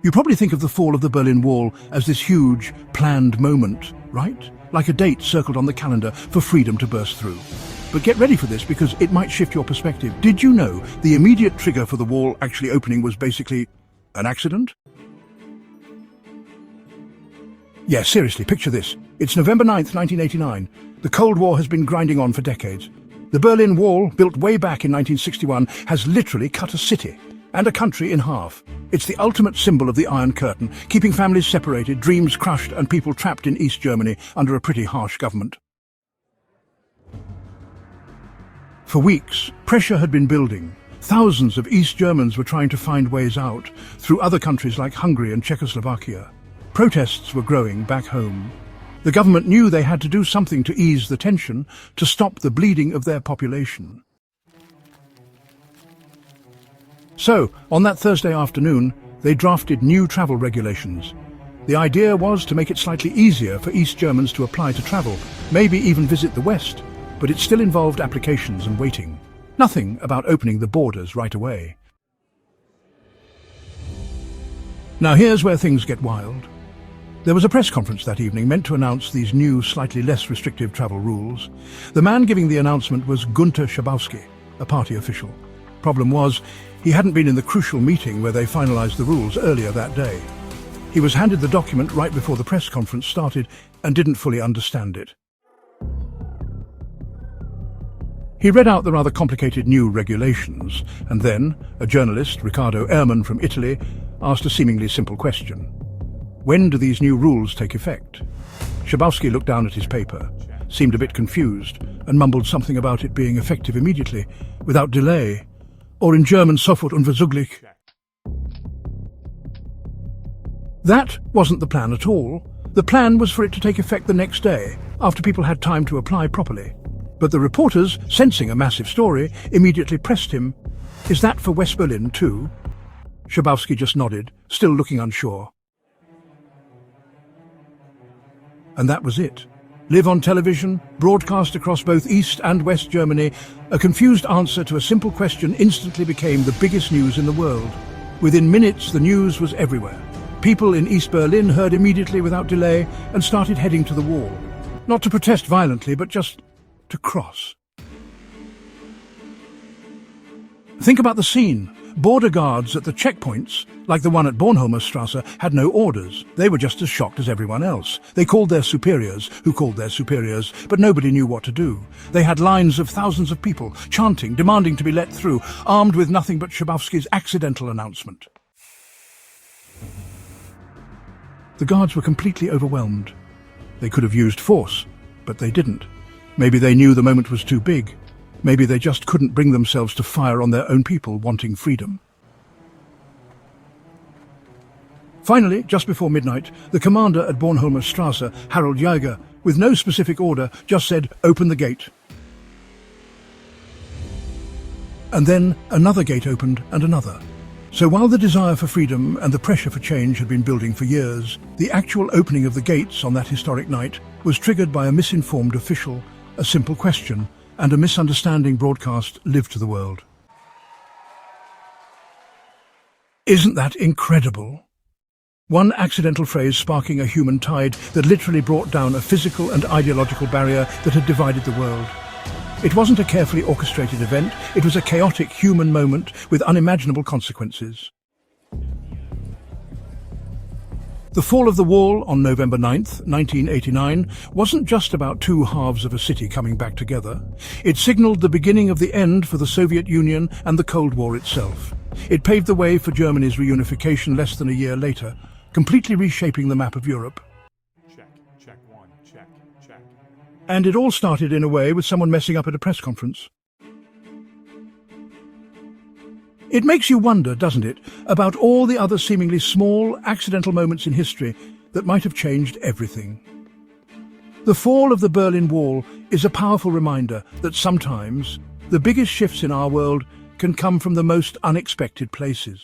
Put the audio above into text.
You probably think of the fall of the Berlin Wall as this huge, planned moment, right? Like a date circled on the calendar for freedom to burst through. But get ready for this because it might shift your perspective. Did you know the immediate trigger for the wall actually opening was basically an accident? Yeah, seriously, picture this. It's November 9th, 1989. The Cold War has been grinding on for decades. The Berlin Wall, built way back in 1961, has literally cut a city and a country in half. It's the ultimate symbol of the Iron Curtain, keeping families separated, dreams crushed, and people trapped in East Germany under a pretty harsh government. For weeks, pressure had been building. Thousands of East Germans were trying to find ways out through other countries like Hungary and Czechoslovakia. Protests were growing back home. The government knew they had to do something to ease the tension, to stop the bleeding of their population. So, on that Thursday afternoon, they drafted new travel regulations. The idea was to make it slightly easier for East Germans to apply to travel, maybe even visit the West, but it still involved applications and waiting. Nothing about opening the borders right away. Now here's where things get wild. There was a press conference that evening meant to announce these new, slightly less restrictive travel rules. The man giving the announcement was Günther Schabowski, a party official. Problem was, he hadn't been in the crucial meeting where they finalized the rules earlier that day. He was handed the document right before the press conference started and didn't fully understand it. He read out the rather complicated new regulations, and then a journalist, Riccardo Ehrman from Italy, asked a seemingly simple question. When do these new rules take effect? Schabowski looked down at his paper, seemed a bit confused, and mumbled something about it being effective immediately, without delay, or in German sofort und versoglich. That wasn't the plan at all. The plan was for it to take effect the next day, after people had time to apply properly. But the reporters, sensing a massive story, immediately pressed him. Is that for West Berlin too? Schabowski just nodded, still looking unsure. And that was it. Live on television, broadcast across both East and West Germany, a confused answer to a simple question instantly became the biggest news in the world. Within minutes, the news was everywhere. People in East Berlin heard immediately without delay and started heading to the wall. Not to protest violently, but just to cross. Think about the scene. Border guards at the checkpoints, like the one at Bornholmerstrasse, had no orders. They were just as shocked as everyone else. They called their superiors, who called their superiors, but nobody knew what to do. They had lines of thousands of people, chanting, demanding to be let through, armed with nothing but Schabowski's accidental announcement. The guards were completely overwhelmed. They could have used force, but they didn't. Maybe they knew the moment was too big. Maybe they just couldn't bring themselves to fire on their own people wanting freedom. Finally, just before midnight, the commander at Bornholmerstrasse, Harald Jäger, with no specific order, just said, "Open the gate." And then another gate opened and another. So while the desire for freedom and the pressure for change had been building for years, the actual opening of the gates on that historic night was triggered by a misinformed official, a simple question, and a misunderstanding broadcast lived to the world. Isn't that incredible? One accidental phrase sparking a human tide that literally brought down a physical and ideological barrier that had divided the world. It wasn't a carefully orchestrated event, it was a chaotic human moment with unimaginable consequences. The fall of the wall on November 9th, 1989, wasn't just about two halves of a city coming back together. It signalled the beginning of the end for the Soviet Union and the Cold War itself. It paved the way for Germany's reunification less than a year later, completely reshaping the map of Europe. Check one, check. And it all started in a way with someone messing up at a press conference. It makes you wonder, doesn't it, about all the other seemingly small, accidental moments in history that might have changed everything. The fall of the Berlin Wall is a powerful reminder that sometimes the biggest shifts in our world can come from the most unexpected places.